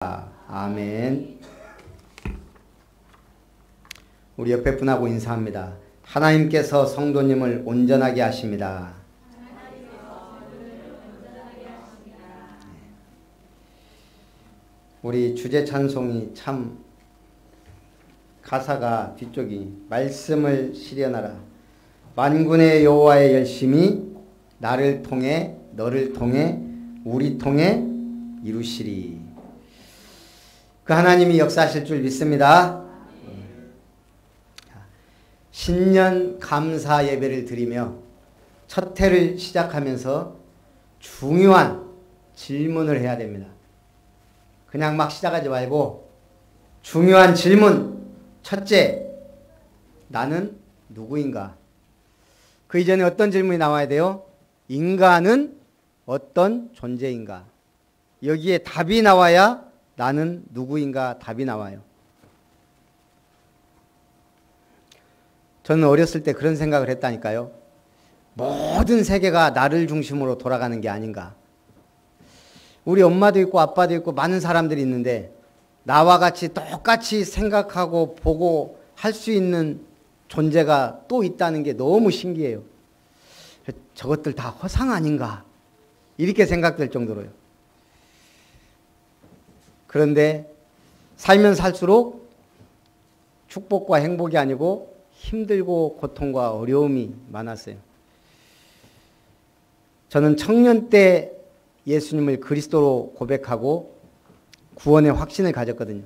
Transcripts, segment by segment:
아멘. 우리 옆에 분하고 인사합니다. 하나님께서 성도님을 온전하게 하십니다. 우리 주제 찬송이 참 가사가 뒤쪽이 말씀을 실현하라. 만군의 여호와의 열심히 나를 통해 너를 통해 우리 통해 이루시리. 그 하나님이 역사하실 줄 믿습니다. 신년 감사 예배를 드리며 첫 해를 시작하면서 중요한 질문을 해야 됩니다. 그냥 막 시작하지 말고 중요한 질문. 첫째, 나는 누구인가? 그 이전에 어떤 질문이 나와야 돼요? 인간은 어떤 존재인가? 여기에 답이 나와야 나는 누구인가 답이 나와요. 저는 어렸을 때 그런 생각을 했다니까요. 모든 세계가 나를 중심으로 돌아가는 게 아닌가. 우리 엄마도 있고 아빠도 있고 많은 사람들이 있는데 나와 같이 똑같이 생각하고 보고 할 수 있는 존재가 또 있다는 게 너무 신기해요. 저것들 다 허상 아닌가 이렇게 생각될 정도로요. 그런데 살면 살수록 축복과 행복이 아니고 힘들고 고통과 어려움이 많았어요. 저는 청년 때 예수님을 그리스도로 고백하고 구원의 확신을 가졌거든요.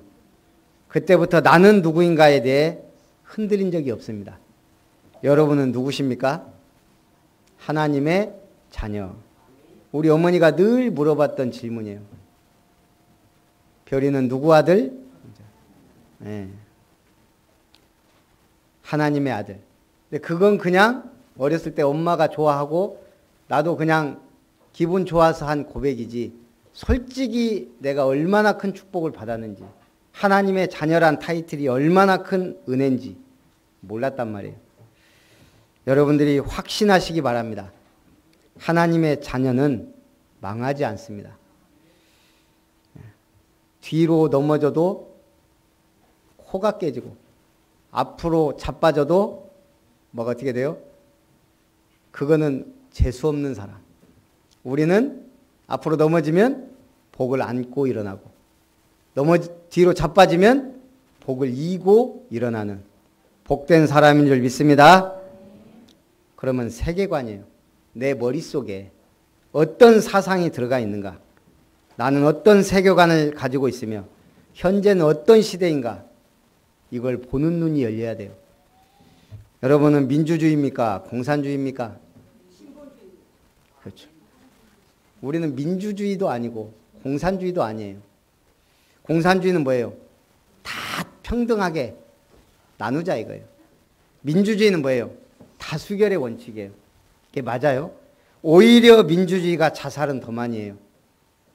그때부터 나는 누구인가에 대해 흔들린 적이 없습니다. 여러분은 누구십니까? 하나님의 자녀. 우리 어머니가 늘 물어봤던 질문이에요. 별이는 누구 아들? 네. 하나님의 아들. 근데 그건 그냥 어렸을 때 엄마가 좋아하고 나도 그냥 기분 좋아서 한 고백이지 솔직히 내가 얼마나 큰 축복을 받았는지 하나님의 자녀란 타이틀이 얼마나 큰 은혜인지 몰랐단 말이에요. 여러분들이 확신하시기 바랍니다. 하나님의 자녀는 망하지 않습니다. 뒤로 넘어져도 코가 깨지고 앞으로 자빠져도 뭐가 어떻게 돼요? 그거는 재수 없는 사람. 우리는 앞으로 넘어지면 복을 안고 일어나고 뒤로 자빠지면 복을 이고 일어나는 복된 사람인 줄 믿습니다. 그러면 세계관이에요. 내 머릿속에 어떤 사상이 들어가 있는가? 나는 어떤 세계관을 가지고 있으며 현재는 어떤 시대인가? 이걸 보는 눈이 열려야 돼요. 여러분은 민주주의입니까? 공산주의입니까? 그렇죠. 우리는 민주주의도 아니고 공산주의도 아니에요. 공산주의는 뭐예요? 다 평등하게 나누자 이거예요. 민주주의는 뭐예요? 다수결의 원칙이에요. 이게 맞아요? 오히려 민주주의가 자살은 더 많이 해요.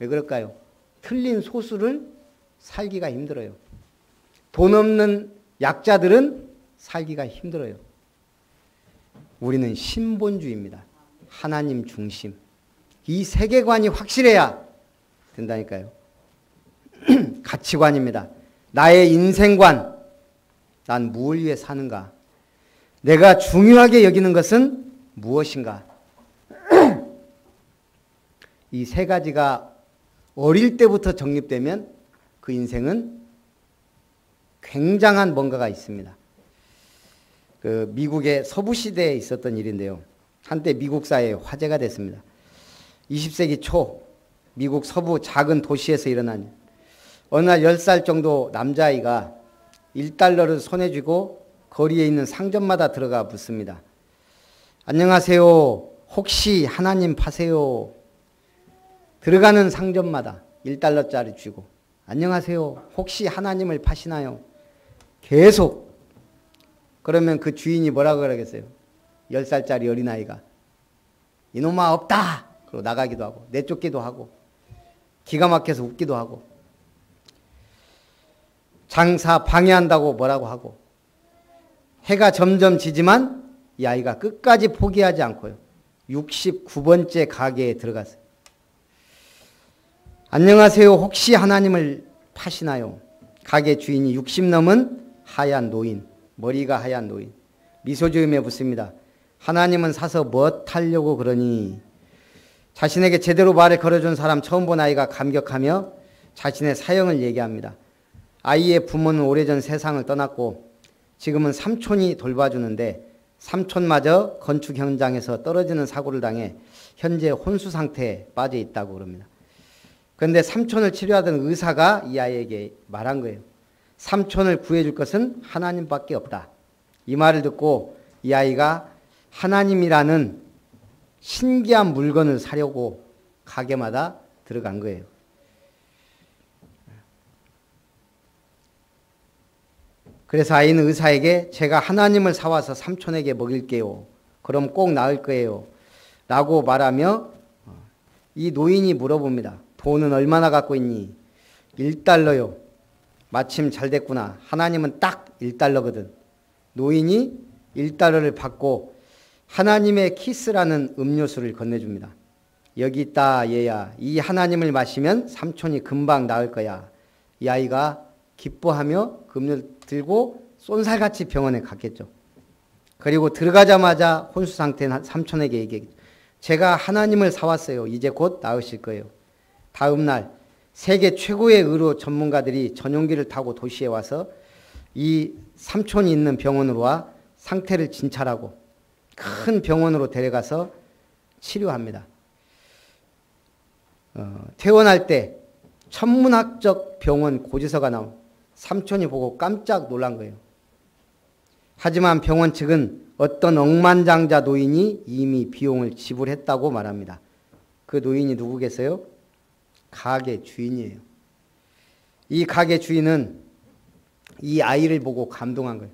왜 그럴까요? 틀린 소수를 살기가 힘들어요. 돈 없는 약자들은 살기가 힘들어요. 우리는 신본주의입니다. 하나님 중심. 이 세계관이 확실해야 된다니까요. 가치관입니다. 나의 인생관. 난 무엇을 위해 사는가? 내가 중요하게 여기는 것은 무엇인가? 이 세 가지가 어릴 때부터 정립되면 그 인생은 굉장한 뭔가가 있습니다. 그 미국의 서부 시대에 있었던 일인데요. 한때 미국 사회에 화제가 됐습니다. 20세기 초 미국 서부 작은 도시에서 일어난 일. 어느 날 10살 정도 남자아이가 1달러를 손에 쥐고 거리에 있는 상점마다 들어가 묻습니다. 안녕하세요. 혹시 하나님 파세요? 들어가는 상점마다 1달러짜리 쥐고 안녕하세요. 혹시 하나님을 파시나요? 계속. 그러면 그 주인이 뭐라고 그러겠어요? 10살짜리 어린아이가 이놈아 없다. 그러고 나가기도 하고 내쫓기도 하고 기가 막혀서 웃기도 하고 장사 방해한다고 뭐라고 하고 해가 점점 지지만 이 아이가 끝까지 포기하지 않고요. 69번째 가게에 들어갔어요. 안녕하세요. 혹시 하나님을 파시나요? 가게 주인이 60 넘은 하얀 노인, 머리가 하얀 노인, 미소 지으며 묻습니다. 하나님은 사서 뭐 하려고 그러니? 자신에게 제대로 말을 걸어준 사람 처음 본 아이가 감격하며 자신의 사형을 얘기합니다. 아이의 부모는 오래전 세상을 떠났고 지금은 삼촌이 돌봐주는데 삼촌마저 건축 현장에서 떨어지는 사고를 당해 현재 혼수 상태에 빠져 있다고 그럽니다. 그런데 삼촌을 치료하던 의사가 이 아이에게 말한 거예요. 삼촌을 구해줄 것은 하나님밖에 없다. 이 말을 듣고 이 아이가 하나님이라는 신기한 물건을 사려고 가게마다 들어간 거예요. 그래서 아이는 의사에게 제가 하나님을 사와서 삼촌에게 먹일게요. 그럼 꼭 나을 거예요. 라고 말하며 이 노인이 물어봅니다. 돈은 얼마나 갖고 있니? 1달러요. 마침 잘 됐구나. 하나님은 딱 1달러거든. 노인이 1달러를 받고 하나님의 키스라는 음료수를 건네줍니다. 여기 있다 얘야. 이 하나님을 마시면 삼촌이 금방 나을 거야. 이 아이가 기뻐하며 그 음료를 들고 쏜살같이 병원에 갔겠죠. 그리고 들어가자마자 혼수 상태인 삼촌에게 얘기했죠. 제가 하나님을 사왔어요. 이제 곧 나으실 거예요. 다음 날 세계 최고의 의료 전문가들이 전용기를 타고 도시에 와서 이 삼촌이 있는 병원으로 와 상태를 진찰하고 큰 병원으로 데려가서 치료합니다. 퇴원할 때 천문학적 병원 고지서가 나온 삼촌이 보고 깜짝 놀란 거예요. 하지만 병원 측은 어떤 억만장자 노인이 이미 비용을 지불했다고 말합니다. 그 노인이 누구겠어요? 가게 주인이에요. 이 가게 주인은 이 아이를 보고 감동한 거예요.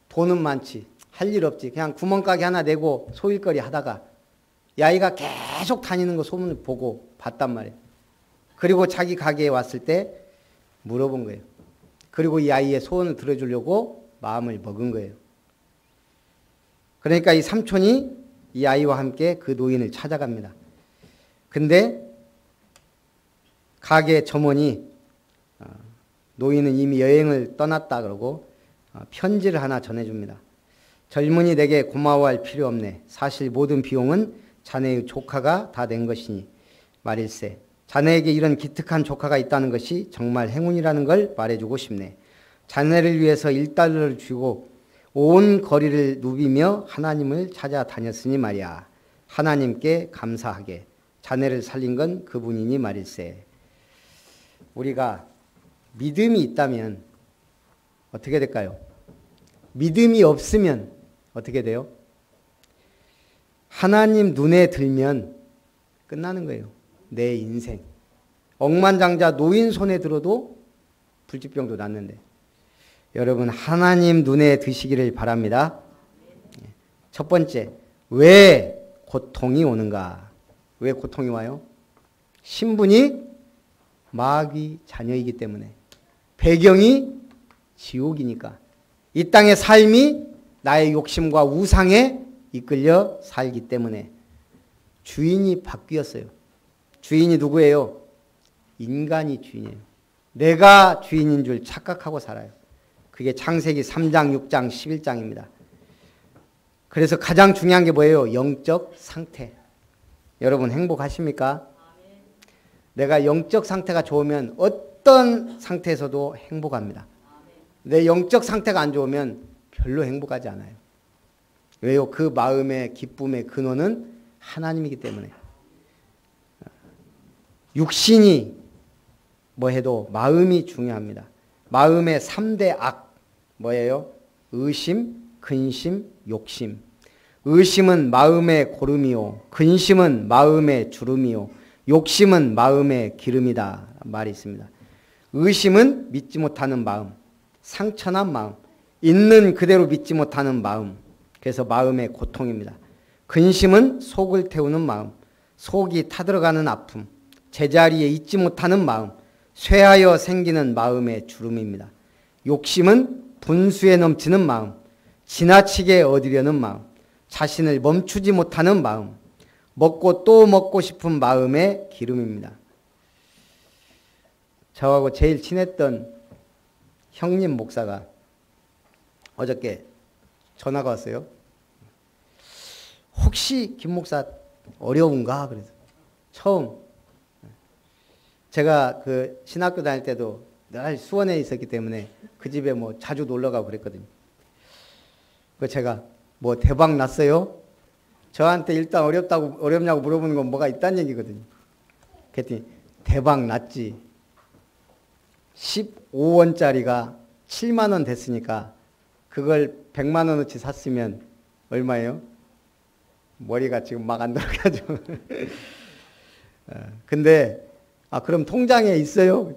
돈은 많지, 할 일 없지. 그냥 구멍가게 하나 내고 소일거리 하다가 이 아이가 계속 다니는 거 소문을 보고 봤단 말이에요. 그리고 자기 가게에 왔을 때 물어본 거예요. 그리고 이 아이의 소원을 들어주려고 마음을 먹은 거예요. 그러니까 이 삼촌이 이 아이와 함께 그 노인을 찾아갑니다. 근데 가게 점원이 노인은 이미 여행을 떠났다 그러고 편지를 하나 전해줍니다. 젊은이 내게 고마워할 필요 없네. 사실 모든 비용은 자네의 조카가 다 낸 것이니 말일세. 자네에게 이런 기특한 조카가 있다는 것이 정말 행운이라는 걸 말해주고 싶네. 자네를 위해서 1달러를 주고 온 거리를 누비며 하나님을 찾아다녔으니 말이야. 하나님께 감사하게. 자네를 살린 건 그분이니 말일세. 우리가 믿음이 있다면 어떻게 될까요? 믿음이 없으면 어떻게 돼요? 하나님 눈에 들면 끝나는 거예요. 내 인생. 억만장자 노인 손에 들어도 불치병도 낫는데. 여러분 하나님 눈에 드시기를 바랍니다. 첫 번째, 왜 고통이 오는가? 왜 고통이 와요? 신분이 마귀 자녀이기 때문에. 배경이 지옥이니까. 이 땅의 삶이 나의 욕심과 우상에 이끌려 살기 때문에. 주인이 바뀌었어요. 주인이 누구예요? 인간이 주인이에요. 내가 주인인 줄 착각하고 살아요. 그게 창세기 3장, 6장, 11장입니다. 그래서 가장 중요한 게 뭐예요? 영적 상태. 여러분 행복하십니까? 내가 영적 상태가 좋으면 어떤 상태에서도 행복합니다. 내 영적 상태가 안 좋으면 별로 행복하지 않아요. 왜요? 그 마음의 기쁨의 근원은 하나님이기 때문에. 육신이 뭐 해도 마음이 중요합니다. 마음의 3대 악 뭐예요? 의심, 근심, 욕심. 의심은 마음의 고름이요. 근심은 마음의 주름이요. 욕심은 마음의 기름이다 말이 있습니다. 의심은 믿지 못하는 마음, 상처난 마음, 있는 그대로 믿지 못하는 마음. 그래서 마음의 고통입니다. 근심은 속을 태우는 마음, 속이 타들어가는 아픔, 제자리에 있지 못하는 마음, 쇠하여 생기는 마음의 주름입니다. 욕심은 분수에 넘치는 마음, 지나치게 얻으려는 마음, 자신을 멈추지 못하는 마음, 먹고 또 먹고 싶은 마음의 기름입니다. 저하고 제일 친했던 형님 목사가 어저께 전화가 왔어요. 혹시 김 목사 어려운가? 그래서 처음 제가 그 신학교 다닐 때도 늘 수원에 있었기 때문에 그 집에 뭐 자주 놀러 가고 그랬거든요. 그 제가 뭐 대박 났어요? 저한테 일단 어렵냐고 물어보는 건 뭐가 있다는 얘기거든요. 그랬더니 대박 났지. 15원짜리가 7만 원 됐으니까 그걸 100만 원어치 샀으면 얼마예요? 머리가 지금 막 안 돌아가죠. 근데 그럼 통장에 있어요?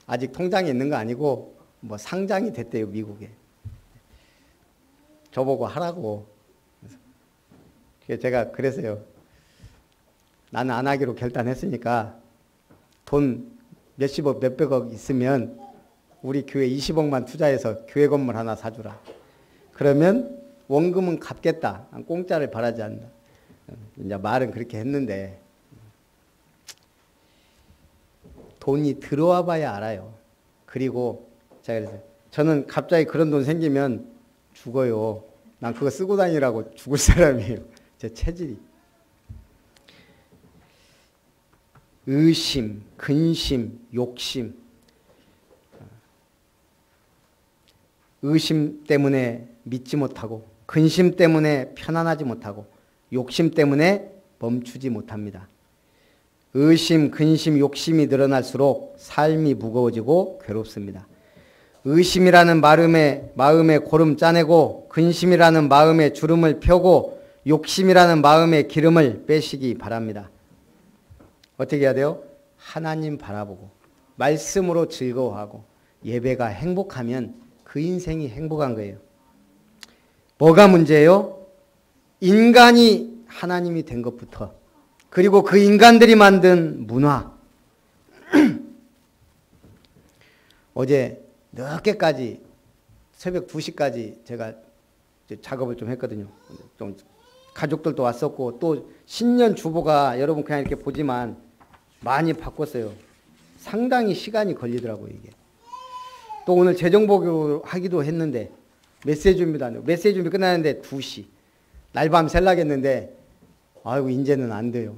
아직 통장에 있는 거 아니고 뭐 상장이 됐대요, 미국에. 저보고 하라고. 그래서 제가 그랬어요. 나는 안 하기로 결단했으니까 돈 몇십억, 몇백억 있으면 우리 교회 20억만 투자해서 교회 건물 하나 사주라. 그러면 원금은 갚겠다. 공짜를 바라지 않는다. 이제 말은 그렇게 했는데 돈이 들어와 봐야 알아요. 그리고 제가 그래서 저는 갑자기 그런 돈 생기면 죽어요. 난 그거 쓰고 다니라고 죽을 사람이에요. 제 체질이. 의심, 근심, 욕심. 의심 때문에 믿지 못하고, 근심 때문에 편안하지 못하고, 욕심 때문에 멈추지 못합니다. 의심, 근심, 욕심이 늘어날수록 삶이 무거워지고 괴롭습니다. 의심이라는 마음에 고름 짜내고, 근심이라는 마음에 주름을 펴고, 욕심이라는 마음에 기름을 빼시기 바랍니다. 어떻게 해야 돼요? 하나님 바라보고 말씀으로 즐거워하고 예배가 행복하면 그 인생이 행복한 거예요. 뭐가 문제예요? 인간이 하나님이 된 것부터, 그리고 그 인간들이 만든 문화. 어제 늦게까지 새벽 2시까지 제가 작업을 좀 했거든요. 좀 가족들도 왔었고 또 신년 주보가 여러분 그냥 이렇게 보지만 많이 바꿨어요. 상당히 시간이 걸리더라고요, 이게. 또 오늘 재정보교 하기도 했는데 메시지 준비도 안 돼요. 메시지 준비 끝나는데 2시. 날밤 셀라겠는데 아이고 이제는 안 돼요.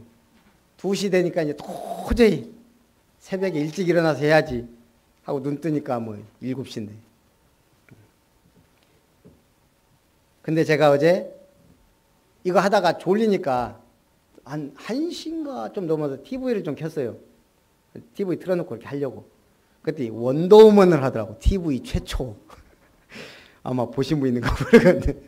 2시 되니까 이제 도저히 새벽에 일찍 일어나서 해야지 하고 눈 뜨니까 뭐 7시인데. 근데 제가 어제 이거 하다가 졸리니까 한 1시인가 좀 넘어서 TV를 좀 켰어요. TV 틀어놓고 이렇게 하려고. 그때 원더우먼을 하더라고. TV 최초. 아마 보신 분 있는가 모르겠는데.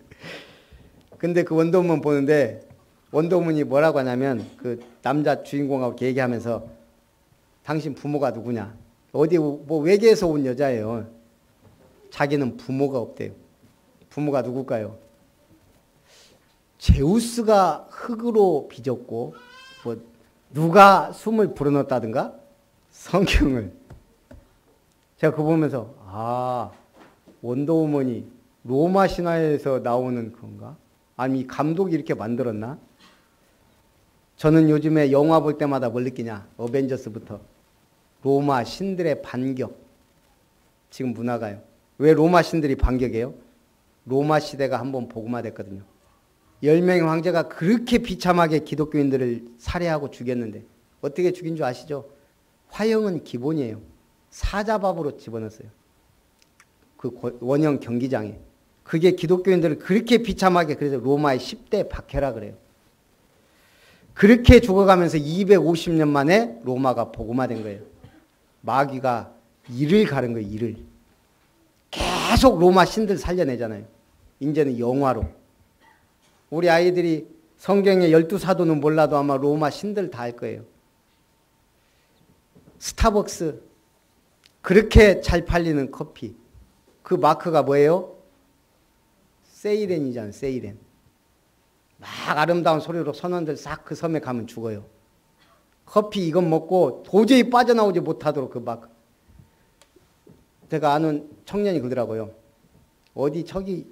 근데 그 원더우먼 보는데 원더우먼이 뭐라고 하냐면 그 남자 주인공하고 얘기하면서 당신 부모가 누구냐. 어디 뭐 외계에서 온 여자예요. 자기는 부모가 없대요. 부모가 누굴까요? 제우스가 흙으로 빚었고 뭐 누가 숨을 불어넣었다든가 성경을. 제가 그거 보면서 원더우먼이 로마 신화에서 나오는 건가? 아니 감독이 이렇게 만들었나? 저는 요즘에 영화 볼 때마다 뭘 느끼냐? 어벤져스부터 로마 신들의 반격. 지금 문화가요. 왜 로마 신들이 반격해요? 로마 시대가 한번 복음화됐거든요. 10명의 황제가 그렇게 비참하게 기독교인들을 살해하고 죽였는데 어떻게 죽인 줄 아시죠? 화형은 기본이에요. 사자밥으로 집어넣었어요. 그 원형 경기장에. 그게 기독교인들을 그렇게 비참하게, 그래서 로마의 10대 박해라 그래요. 그렇게 죽어가면서 250년 만에 로마가 복음화된 거예요. 마귀가 이를 가른 거예요. 이를. 계속 로마 신들 살려내잖아요. 이제는 영화로. 우리 아이들이 성경의 12사도는 몰라도 아마 로마 신들 다 알 거예요. 스타벅스. 그렇게 잘 팔리는 커피. 그 마크가 뭐예요? 세이렌이잖아요. 세이렌. 막 아름다운 소리로 선원들 싹 그 섬에 가면 죽어요. 커피 이건 먹고 도저히 빠져나오지 못하도록 그 마크. 제가 아는 청년이 그러더라고요. 어디 저기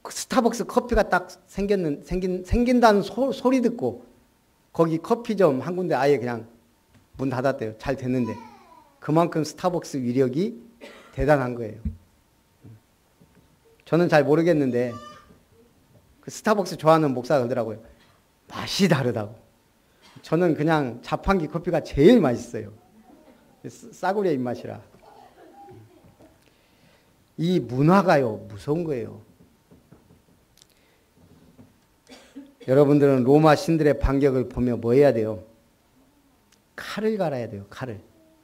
스타벅스 커피가 딱 생긴다는 소리 듣고 거기 커피점 한 군데 아예 그냥 문 닫았대요. 잘 됐는데. 그만큼 스타벅스 위력이 대단한 거예요. 저는 잘 모르겠는데 그 스타벅스 좋아하는 목사가 그러더라고요. 맛이 다르다고. 저는 그냥 자판기 커피가 제일 맛있어요. 싸구려 입맛이라. 이 문화가요, 무서운 거예요. 여러분들은 로마 신들의 반격을 보며 뭐 해야 돼요? 칼을 갈아야 돼요, 칼을.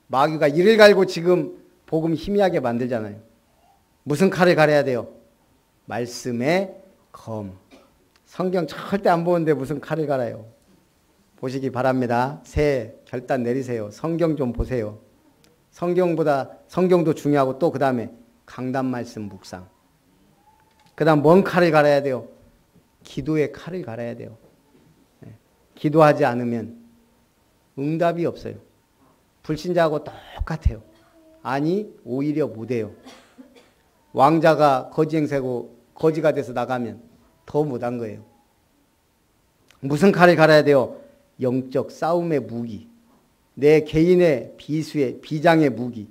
마귀가 이를 갈고 지금 복음 희미하게 만들잖아요. 무슨 칼을 갈아야 돼요? 말씀의 검. 성경 절대 안 보는데 무슨 칼을 갈아요? 보시기 바랍니다. 새해 결단 내리세요. 성경 좀 보세요. 성경도 중요하고 또 그 다음에 강단 말씀 묵상. 그 다음 뭔 칼을 갈아야 돼요? 기도의 칼을 갈아야 돼요. 기도하지 않으면 응답이 없어요. 불신자하고 똑같아요. 아니 오히려 못해요. 왕자가 거지 행세고 거지가 돼서 나가면 더 못한 거예요. 무슨 칼을 갈아야 돼요? 영적 싸움의 무기. 내 개인의 비수의 비장의 무기.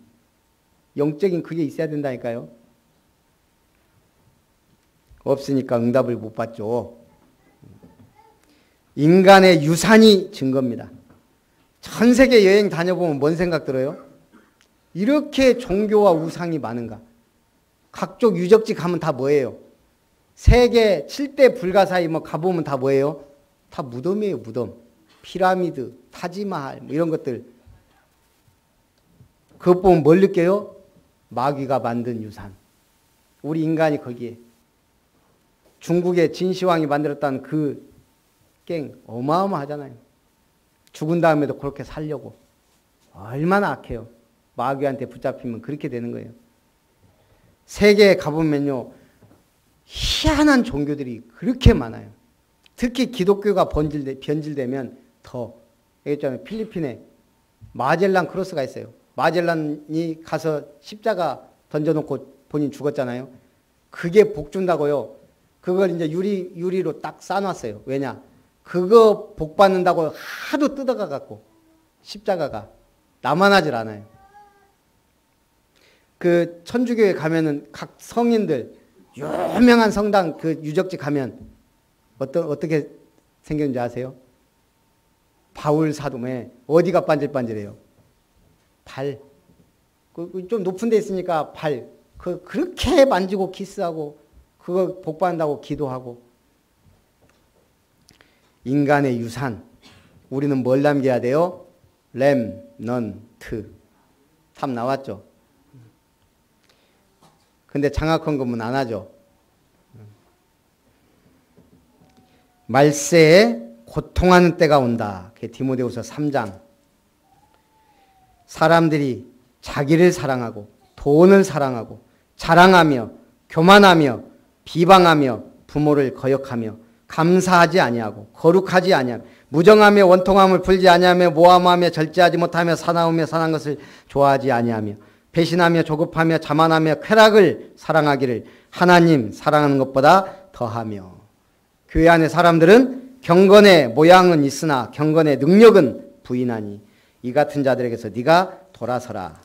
영적인 그게 있어야 된다니까요. 없으니까 응답을 못 받죠. 인간의 유산이 증거입니다. 전 세계 여행 다녀보면 뭔 생각 들어요? 이렇게 종교와 우상이 많은가? 각종 유적지 가면 다 뭐예요? 세계 7대 불가사의 뭐 가보면 다 뭐예요? 다 무덤이에요, 무덤. 피라미드, 타지마할 뭐 이런 것들. 그것 보면 뭘 느껴요? 마귀가 만든 유산. 우리 인간이 거기에. 중국의 진시황이 만들었다는 그 깽 어마어마하잖아요. 죽은 다음에도 그렇게 살려고. 얼마나 악해요. 마귀한테 붙잡히면 그렇게 되는 거예요. 세계에 가보면요. 희한한 종교들이 그렇게 많아요. 특히 기독교가 변질되면 더. 얘기했잖아요. 필리핀에 마젤란 크로스가 있어요. 마젤란이 가서 십자가 던져놓고 본인 죽었잖아요. 그게 복 준다고요. 그걸 이제 유리로 딱 싸놨어요. 왜냐? 그거 복 받는다고 하도 뜯어가 갖고 십자가가 남아나질 않아요. 그 천주교에 가면은 각 성인들 유명한 성당 그 유적지 가면 어떻게 생겼는지 아세요? 바울 사도에 어디가 반질반질해요? 발. 좀 높은 데 있으니까 발. 그렇게 만지고 키스하고 그거 복 받는다고 기도하고. 인간의 유산. 우리는 뭘 남겨야 돼요? 렘넌트. 답 나왔죠? 근데 장학금 근무는 안 하죠. 말세에 고통하는 때가 온다. 디모데후서 3장. 사람들이 자기를 사랑하고 돈을 사랑하고 자랑하며 교만하며 비방하며 부모를 거역하며 감사하지 아니하고 거룩하지 아니하며 무정하며 원통함을 풀지 아니하며 모함하며 절제하지 못하며 사나우며 선한 것을 좋아하지 아니하며 배신하며 조급하며 자만하며 쾌락을 사랑하기를 하나님 사랑하는 것보다 더하며. 교회 안의 사람들은 경건의 모양은 있으나 경건의 능력은 부인하니 이 같은 자들에게서 네가 돌아서라.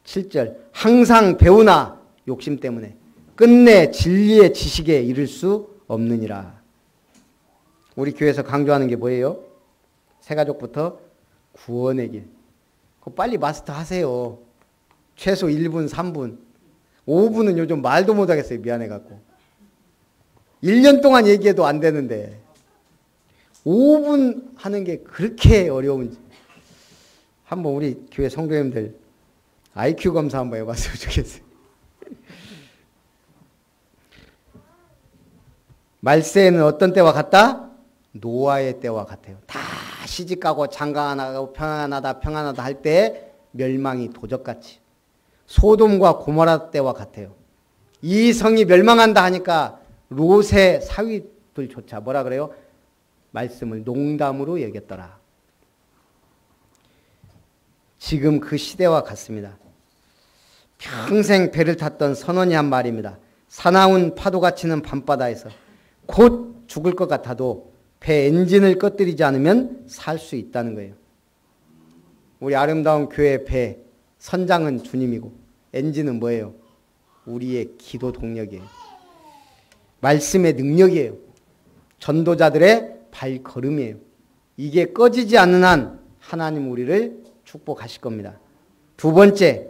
7절 항상 배우나 욕심 때문에 끝내 진리의 지식에 이를 수 없느니라. 우리 교회에서 강조하는 게 뭐예요? 새가족부터 구원의 길. 그거 빨리 마스터 하세요. 최소 1분, 3분. 5분은 요즘 말도 못하겠어요. 미안해갖고. 1년 동안 얘기해도 안 되는데 5분 하는 게 그렇게 어려운지. 한번 우리 교회 성도님들 IQ 검사 한번 해봤으면 좋겠어요. 말세에는 어떤 때와 같다? 노아의 때와 같아요. 다 시집가고 장가나가고 평안하다 할 때 멸망이 도적같이. 소돔과 고모라 때와 같아요. 이 성이 멸망한다 하니까 롯의 사위들조차 뭐라 그래요? 말씀을 농담으로 여겼더라. 지금 그 시대와 같습니다. 평생 배를 탔던 선원이 한 말입니다. 사나운 파도가 치는 밤바다에서 곧 죽을 것 같아도 배 엔진을 꺼뜨리지 않으면 살 수 있다는 거예요. 우리 아름다운 교회 배, 선장은 주님이고 엔진은 뭐예요? 우리의 기도 동력이에요. 말씀의 능력이에요. 전도자들의 발걸음이에요. 이게 꺼지지 않는 한 하나님 우리를 축복하실 겁니다. 두 번째,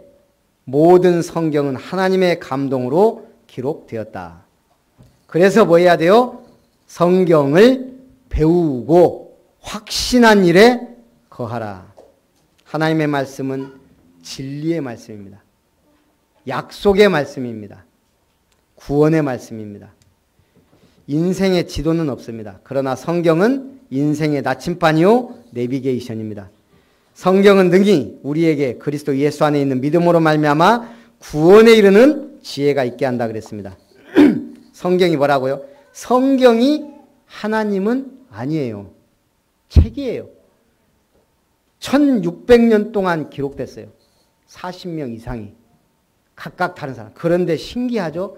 모든 성경은 하나님의 감동으로 기록되었다. 그래서 뭐 해야 돼요? 성경을 배우고 확신한 일에 거하라. 하나님의 말씀은 진리의 말씀입니다. 약속의 말씀입니다. 구원의 말씀입니다. 인생의 지도는 없습니다. 그러나 성경은 인생의 나침반이요 내비게이션입니다. 성경은 능히 우리에게 그리스도 예수 안에 있는 믿음으로 말미암아 구원에 이르는 지혜가 있게 한다 그랬습니다. 성경이 뭐라고요? 성경이 하나님은 아니에요. 책이에요. 1600년 동안 기록됐어요. 40명 이상이. 각각 다른 사람. 그런데 신기하죠?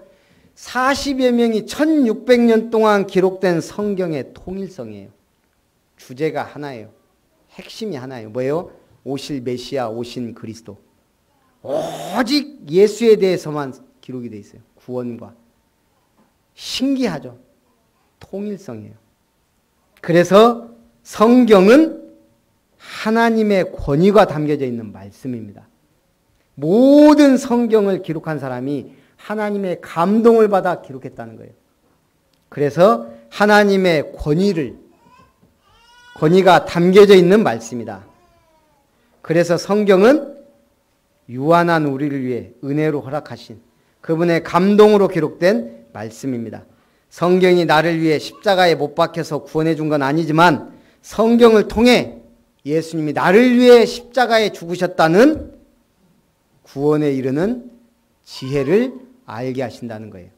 40여 명이 1600년 동안 기록된 성경의 통일성이에요. 주제가 하나예요. 핵심이 하나예요. 뭐예요? 오실 메시아, 오신 그리스도. 오직 예수에 대해서만 기록이 되어 있어요. 구원과. 신기하죠? 통일성이에요. 그래서 성경은 하나님의 권위가 담겨져 있는 말씀입니다. 모든 성경을 기록한 사람이 하나님의 감동을 받아 기록했다는 거예요. 그래서 하나님의 권위가 담겨져 있는 말씀이다. 그래서 성경은 유한한 우리를 위해 은혜로 허락하신 그분의 감동으로 기록된 말씀입니다. 성경이 나를 위해 십자가에 못 박혀서 구원해 준 건 아니지만 성경을 통해 예수님이 나를 위해 십자가에 죽으셨다는 구원에 이르는 지혜를 알게 하신다는 거예요.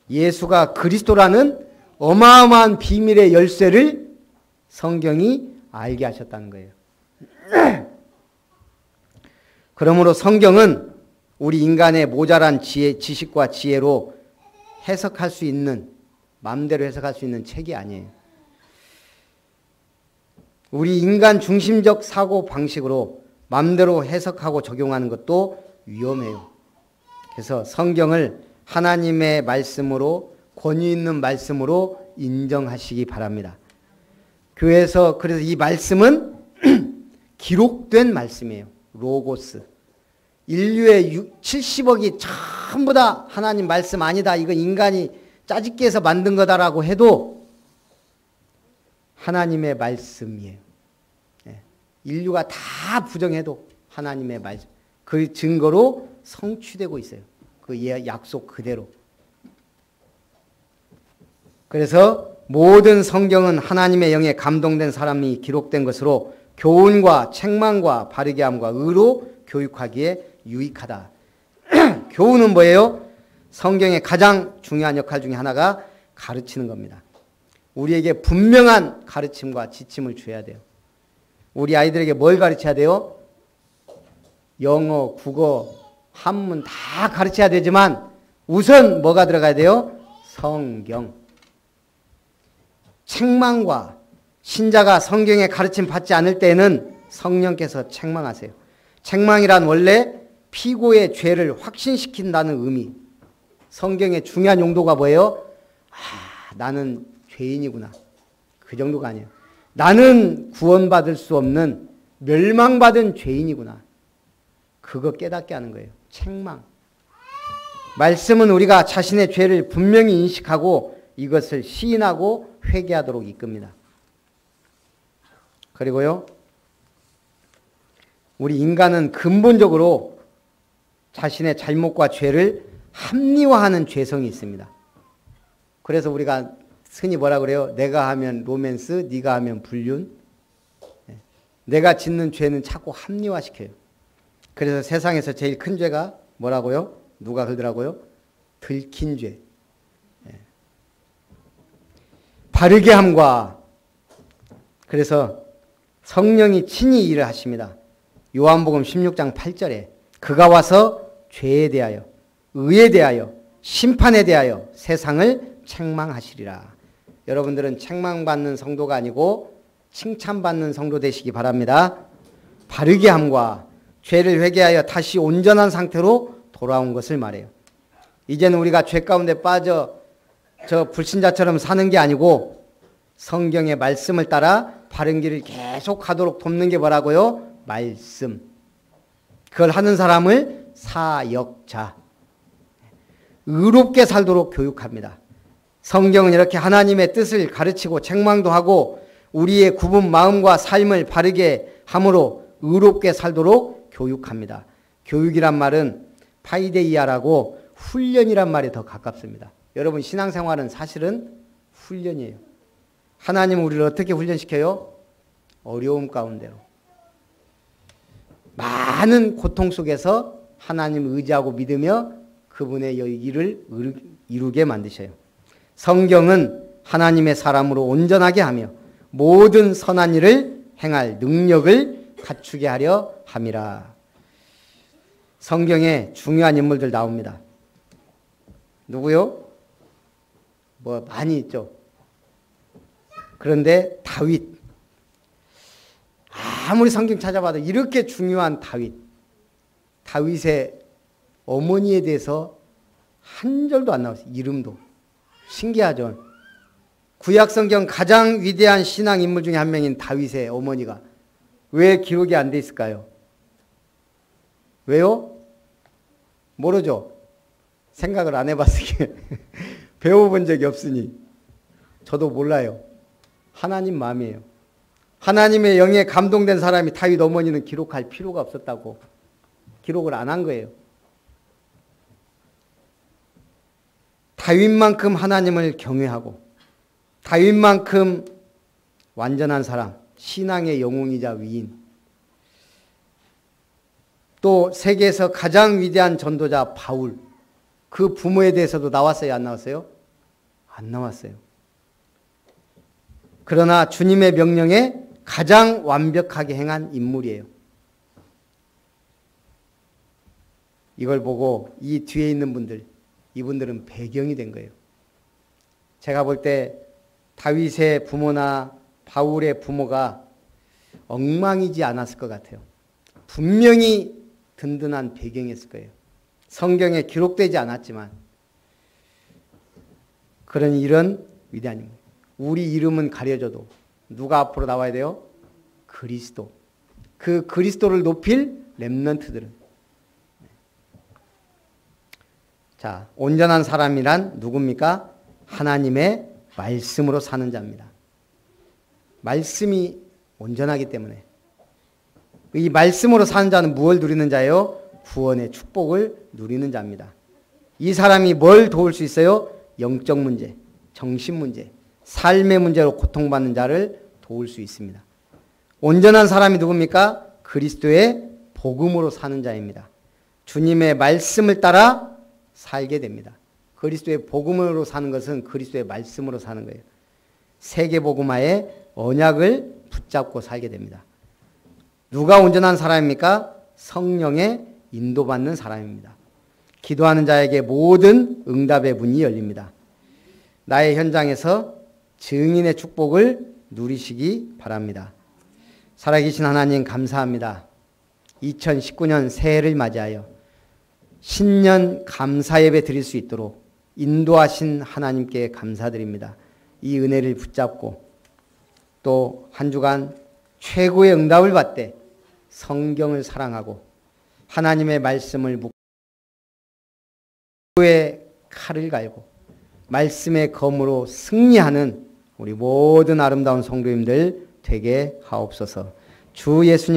예수가 그리스도라는 어마어마한 비밀의 열쇠를 성경이 알게 하셨다는 거예요. 그러므로 성경은 우리 인간의 모자란 지식과 지혜로 해석할 수 있는, 마음대로 해석할 수 있는 책이 아니에요. 우리 인간 중심적 사고 방식으로 마음대로 해석하고 적용하는 것도 위험해요. 그래서 성경을 하나님의 말씀으로, 권위 있는 말씀으로 인정하시기 바랍니다. 교회에서 그래서 이 말씀은 기록된 말씀이에요. 로고스. 인류의 70억이 전부 다 하나님 말씀 아니다. 이거 인간이 짜집기 해서 만든 거다라고 해도 하나님의 말씀이에요. 인류가 다 부정해도 하나님의 말씀. 그 증거로 성취되고 있어요. 그 약속 그대로. 그래서 모든 성경은 하나님의 영에 감동된 사람이 기록된 것으로 교훈과 책망과 바르게 함과 의로 교육하기에 유익하다. 교훈은 뭐예요? 성경의 가장 중요한 역할 중에 하나가 가르치는 겁니다. 우리에게 분명한 가르침과 지침을 줘야 돼요. 우리 아이들에게 뭘 가르쳐야 돼요? 영어, 국어, 한문 다 가르쳐야 되지만 우선 뭐가 들어가야 돼요? 성경. 책망과 신자가 성경의 가르침 받지 않을 때에는 성령께서 책망하세요. 책망이란 원래 피고의 죄를 확신시킨다는 의미. 성경의 중요한 용도가 뭐예요? 나는 죄인이구나. 그 정도가 아니에요. 나는 구원받을 수 없는 멸망받은 죄인이구나. 그거 깨닫게 하는 거예요. 책망. 말씀은 우리가 자신의 죄를 분명히 인식하고 이것을 시인하고 회개하도록 이끕니다. 그리고요, 우리 인간은 근본적으로 자신의 잘못과 죄를 합리화하는 죄성이 있습니다. 그래서 우리가 흔히 뭐라 그래요? 내가 하면 로맨스, 네가 하면 불륜. 내가 짓는 죄는 자꾸 합리화시켜요. 그래서 세상에서 제일 큰 죄가 뭐라고요? 누가 그러더라고요? 들킨 죄. 바르게 함과, 그래서 성령이 친히 일을 하십니다. 요한복음 16장 8절에 그가 와서 죄에 대하여, 의에 대하여, 심판에 대하여 세상을 책망하시리라. 여러분들은 책망받는 성도가 아니고 칭찬받는 성도 되시기 바랍니다. 바르게 함과 죄를 회개하여 다시 온전한 상태로 돌아온 것을 말해요. 이제는 우리가 죄 가운데 빠져 저 불신자처럼 사는 게 아니고 성경의 말씀을 따라 바른 길을 계속 가도록 돕는 게 뭐라고요? 말씀. 그걸 하는 사람을 사역자, 의롭게 살도록 교육합니다. 성경은 이렇게 하나님의 뜻을 가르치고 책망도 하고 우리의 굽은 마음과 삶을 바르게 함으로 의롭게 살도록 교육합니다. 교육이란 말은 파이데이아라고 훈련이란 말에 더 가깝습니다. 여러분 신앙생활은 사실은 훈련이에요. 하나님은 우리를 어떻게 훈련시켜요? 어려움 가운데로. 많은 고통 속에서 하나님을 의지하고 믿으며 그분의 일을 이루게 만드셔요. 성경은 하나님의 사람으로 온전하게 하며 모든 선한 일을 행할 능력을 갖추게 하려 함이라. 성경에 중요한 인물들 나옵니다. 누구요? 뭐 많이 있죠. 그런데 다윗. 아무리 성경 찾아봐도 이렇게 중요한 다윗의 어머니에 대해서 한 절도 안 나왔어요. 이름도. 신기하죠. 구약성경 가장 위대한 신앙 인물 중에 한 명인 다윗의 어머니가 왜 기록이 안 돼 있을까요? 왜요? 모르죠. 생각을 안 해봤으니 배워본 적이 없으니 저도 몰라요. 하나님 마음이에요. 하나님의 영에 감동된 사람이 다윗 어머니는 기록할 필요가 없었다고 기록을 안 한 거예요. 다윗만큼 하나님을 경외하고 다윗만큼 완전한 사람, 신앙의 영웅이자 위인, 또 세계에서 가장 위대한 전도자 바울, 그 부모에 대해서도 나왔어요? 안 나왔어요? 안 나왔어요. 그러나 주님의 명령에 가장 완벽하게 행한 인물이에요. 이걸 보고 이 뒤에 있는 분들, 이분들은 배경이 된 거예요. 제가 볼 때 다윗의 부모나 바울의 부모가 엉망이지 않았을 것 같아요. 분명히 든든한 배경이었을 거예요. 성경에 기록되지 않았지만 그런 이런 위대한 인물. 우리 이름은 가려져도 누가 앞으로 나와야 돼요? 그리스도. 그 그리스도를 높일 렘넌트들은. 자, 온전한 사람이란 누굽니까? 하나님의 말씀으로 사는 자입니다. 말씀이 온전하기 때문에. 이 말씀으로 사는 자는 무엇을 누리는 자예요? 구원의 축복을 누리는 자입니다. 이 사람이 뭘 도울 수 있어요? 영적 문제, 정신 문제, 삶의 문제로 고통받는 자를 도울 수 있습니다. 온전한 사람이 누굽니까? 그리스도의 복음으로 사는 자입니다. 주님의 말씀을 따라 살게 됩니다. 그리스도의 복음으로 사는 것은 그리스도의 말씀으로 사는 거예요. 세계복음화의 언약을 붙잡고 살게 됩니다. 누가 온전한 사람입니까? 성령의 인도받는 사람입니다. 기도하는 자에게 모든 응답의 문이 열립니다. 나의 현장에서 증인의 축복을 누리시기 바랍니다. 살아계신 하나님 감사합니다. 2019년 새해를 맞이하여 신년 감사 예배 드릴 수 있도록 인도하신 하나님께 감사드립니다. 이 은혜를 붙잡고 또 한 주간 최고의 응답을 받되 성경을 사랑하고 하나님의 말씀을 묵고 의 칼을 갈고 말씀의 검으로 승리하는 우리 모든 아름다운 성도님들 되게 하옵소서. 주 예수님